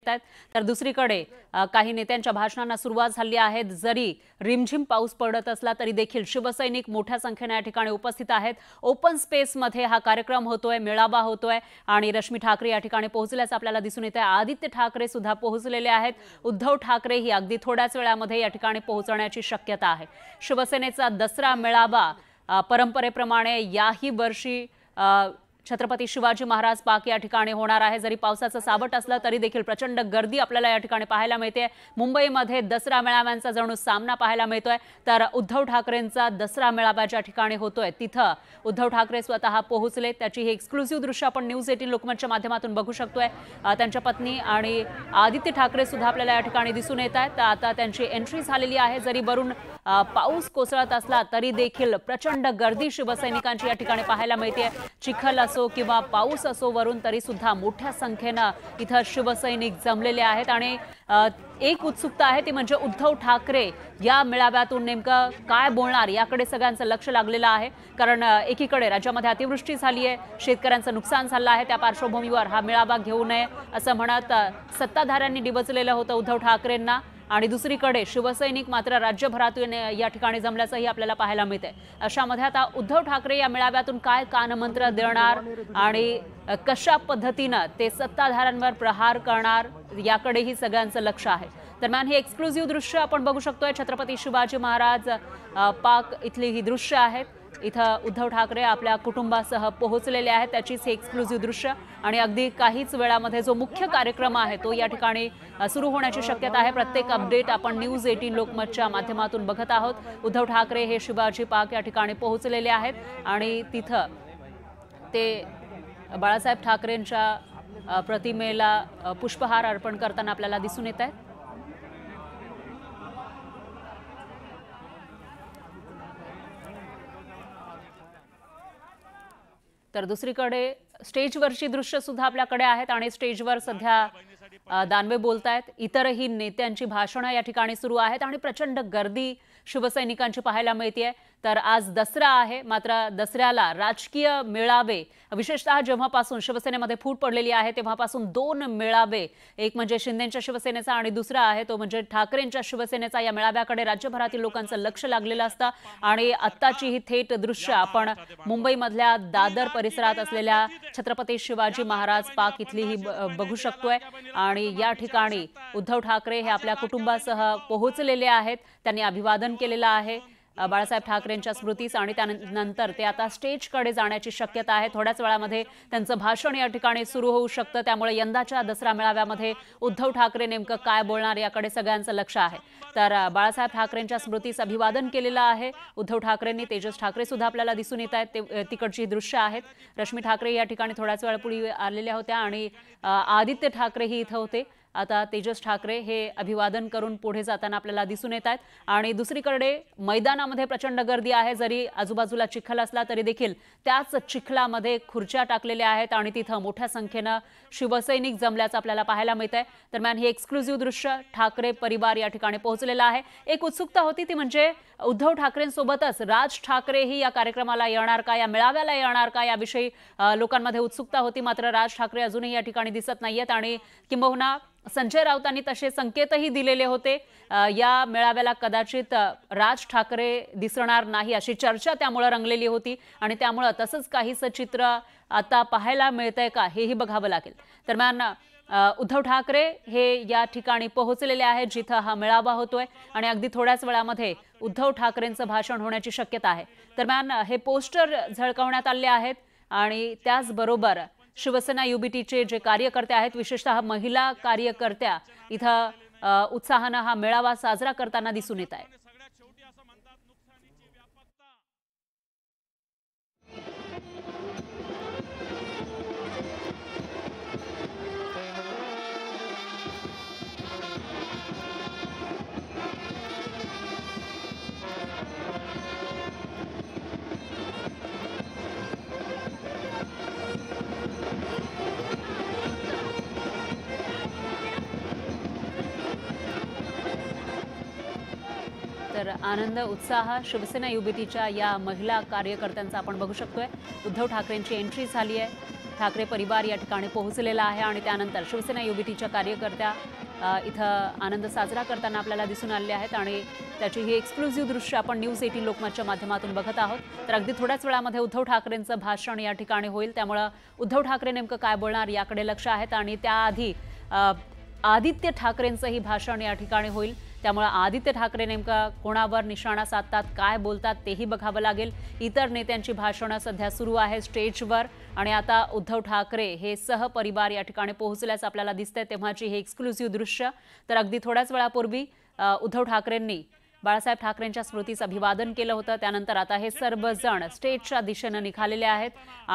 आहेत। तर दुसरीकडे काही नेत्यांच्या भाषणांना सुरुवात झाली आहे। जरी रिमझिम पाऊस पडत असला तरी देखील शिवसैनिक मोठ्या संख्येने या ठिकाणी उपस्थित आहेत। ओपन स्पेस मध्ये हा कार्यक्रम होतोय, मेळावा होतोय आणि रश्मी ठाकरे या ठिकाणी पोहोचल्याचं आपल्याला दिसून येत आहे। आदित्य ठाकरे सुद्धा पोहोचलेले आहेत। उद्धव ठाकरे ही अगदी थोड्याच वेळामध्ये या ठिकाणी पोहोचण्याची शक्यता आहे। शिवसेनेचा दसरा मेळावा परंपरेप्रमाणे याही वर्षी छत्रपती शिवाजी महाराज पार्क या ठिकाणी होणार आहे। जरी पावसाचं सावट असलं तरी देखील प्रचंड गर्दी आपल्याला या ठिकाणी पाहायला मिळते। मुंबईमध्ये दसरा मेळाव्यांचा जणू सामना पाहायला मिळतोय। तर उद्धव ठाकरेंचा दसरा मेळावा ज्या ठिकाणी होतोय तिथं उद्धव ठाकरे स्वतः पोहोचले। त्याची ही एक्सक्लुसिव्ह दृश्य आपण न्यूज 18 लोकमतच्या माध्यमातून बघू शकतोय। त्यांच्या पत्नी आणि आदित्य ठाकरे सुद्धा आपल्याला या ठिकाणी दिसून येत आहेत। आता त्यांची एंट्री झालेली आहे। जरी वरून पाऊस कोसळत असला तरी देखील प्रचंड गर्दी शिवसैनिकांची या ठिकाणी पाहायला मिळते। चिखल असो किंवा पाऊस असो वरून तरी सुद्धा मोठ्या संख्येने इथं शिवसैनिक जमलेले आहेत आणि एक उत्सुकता आहे ती म्हणजे उद्धव ठाकरे या मेळाव्यातून नेमकं काय बोलणार याकडे सगळ्यांचं लक्ष लागलेलं आहे। कारण एकीकडे राज्यामध्ये अतिवृष्टी झाली आहे, शेतकऱ्यांचं नुकसान झालं आहे। त्या पार्श्वभूमीवर हा मेळावा घेऊ नये असं म्हणत सत्ताधाऱ्यांनी डिवचलेलं होतं उद्धव ठाकरेंना आणि दुसरीकडे शिवसैनिक मात्र राज्यभरातून या ठिकाणी जमल्याचंही आपल्याला पाहायला मिळते। अशामध्ये आता उद्धव ठाकरे या मेळाव्यातून काय कानमंत्र देणार आणि कशा पद्धतीने ते सत्ताधाऱ्यांवर प्रहार करणार याकडेही सगळ्यांचं लक्ष आहे। दरम्यान ही एक्सक्लुसिव्ह दृश्य आपण बघू शकतोय। छत्रपती शिवाजी महाराज पार्क इथली ही दृश्य आहेत। इथं उद्धव ठाकरे आपल्या कुटुंबासह पोहोचलेले आहेत। त्याचीच ही एक्सक्लुसिव्ह दृश्य आणि अगदी काहीच वेळामध्ये जो मुख्य कार्यक्रम आहे तो या ठिकाणी सुरू होण्याची शक्यता आहे। प्रत्येक अपडेट आपण न्यूज 18 लोकमतच्या माध्यमातून बघत आहोत। उद्धव ठाकरे हे शिवाजी पार्क या ठिकाणी पोहोचलेले आहेत आणि तिथं ते बाळासाहेब ठाकरेंच्या प्रतिमेला पुष्पहार अर्पण करताना आपल्याला दिसून येत आहेत। तर दुसरीकडे स्टेजवरची दृश्य सुद्धा आपल्याकडे आहेत आणि स्टेजवर सध्या दानवे बोलतायत। इतरही नेत्यांची भाषणं या ठिकाणी सुरू आहेत आणि प्रचंड गर्दी शिवसैनिकांची पाहायला मिळते। तर आज दसरा आहे, मात्र दसऱ्याला राजकीय मेळावे विशेषतः जेव्हापासून शिवसेनेमध्ये फूट पडलेली आहे तेव्हापासून दोन मेळावे, एक म्हणजे शिंदेंच्या शिवसेनेचा आणि दुसरा आहे तो म्हणजे ठाकरेंच्या शिवसेनेचा, या मेळाव्याकडे राज्यभरातील लोकांचं लक्ष लागलेलं असतं। आणि आत्ताची ही थेट दृश्य आपण मुंबईमधल्या दादर परिसरात असलेल्या छत्रपती शिवाजी महाराज पार्क इथली ही बघू शकतोय आणि या ठिकाणी उद्धव ठाकरे हे आपल्या कुटुंबासह पोहोचलेले आहेत। त्यांनी अभिवादन केलेलं आहे बाळासाहेब ठाकरेंच्या स्मृतीस आणि त्यानंतर ते आता स्टेजकडे जाण्याची शक्यता आहे। थोड्याच वेळामध्ये त्यांचं भाषण या ठिकाणी सुरू होऊ शकतं। त्यामुळे यंदाच्या दसरा मेळाव्यामध्ये उद्धव ठाकरे नेमकं काय बोलणार याकडे सगळ्यांचं लक्ष आहे। तर बाळासाहेब ठाकरेंच्या स्मृतीस अभिवादन केलेलं आहे उद्धव ठाकरेंनी। तेजस ठाकरे सुद्धा आपल्याला दिसून येत आहेत। तिकडची दृश्य आहेत। रश्मी ठाकरे या ठिकाणी थोड्याच वेळापूर्वी आलेल्या होत्या आणि आदित्य ठाकरे ही इथं होते। आता तेजस ठाकरे हे अभिवादन करून पुढे जाताना आपल्याला दिसून येत आहेत आणि दुसरीकडे मैदानामध्ये प्रचंड गर्दी आहे। जरी आजूबाजूला चिखल असला तरी देखील त्याच चिखलामध्ये खुर्च्या टाकलेल्या आहेत आणि तिथं मोठ्या संख्येने शिवसैनिक जमल्याचं आपल्याला पाहायला मिळतंय। दरम्यान ही एक्सक्लुसिव्ह दृश्य ठाकरे परिवार या ठिकाणी पोहोचलेला आहे। एक उत्सुकता होती ती म्हणजे उद्धव ठाकरेंसोबतच राज ठाकरेही या कार्यक्रमाला येणार का, या मेळाव्याला येणार का याविषयी लोकांमध्ये उत्सुकता होती। मात्र राज ठाकरे अजूनही या ठिकाणी दिसत नाहीयेत आणि किंबहुना संजय राऊतांनी तसे संकेतही दिलेले होते या मेळाव्याला कदाचित राज ठाकरे दिसणार नाही अशी चर्चा त्यामुळे रंगलेली होती आणि त्यामुळे तसंच काहीसं चित्र आता पाहायला मिळतंय का हेही बघावं लागेल। दरम्यान उद्धव ठाकरे हे या ठिकाणी पोहोचलेले आहेत जिथं हा मेळावा होतोय आणि अगदी थोड्याच वेळामध्ये उद्धव ठाकरेंचं भाषण होण्याची शक्यता आहे। दरम्यान हे पोस्टर झळकावण्यात आले आहेत आणि त्याचबरोबर शिवसेना युबीटीचे जे कार्यकर्ते आहेत, विशेषतः महिला कार्यकर्त्या इथं उत्साहाने हा मेळावा साजरा करताना दिसून येत आहे। तर आनंद उत्साह शिवसेना युबीटीच्या या महिला कार्यकर्त्यांचा आपण बघू शकतोय। उद्धव ठाकरेंची एंट्री झाली आहे ठाकरे परिवार या ठिकाणी पोहोचलेला आहे आणि त्यानंतर शिवसेना युबीटीच्या कार्यकर्त्या इथं आनंद साजरा करताना आपल्याला दिसून आलेले आहेत आणि त्याची ही एक्सक्लुझिव्ह दृश्य आपण न्यूज 18 लोकमतच्या माध्यमातून बघत आहोत। तर अगदी थोड्याच वेळामध्ये उद्धव ठाकरेंचं भाषण या ठिकाणी होईल, त्यामुळे उद्धव ठाकरे नेमकं काय बोलणार याकडे लक्ष आहेत आणि त्याआधी आदित्य ठाकरेंचंही भाषण या ठिकाणी होईल, त्यामुळे आदित्य ठाकरे नेमका कोणावर निशाणा साधतात, काय बोलतात तेही बघावं लागेल। इतर नेत्यांची भाषणं सध्या सुरू आहे स्टेजवर आणि आता उद्धव ठाकरे हे सहपरिवार या ठिकाणी पोहोचल्याचं आपल्याला दिसतंय, तेव्हाची हे एक्सक्लुझिव्ह दृश्य। तर अगदी थोड्याच वेळापूर्वी उद्धव ठाकरेंनी बाळासाहेब ठाकरेंच्या स्मृतीस अभिवादन केलं होतं, त्यानंतर आता हे सर्वजण स्टेजच्या दिशेने निघालेले आहेत।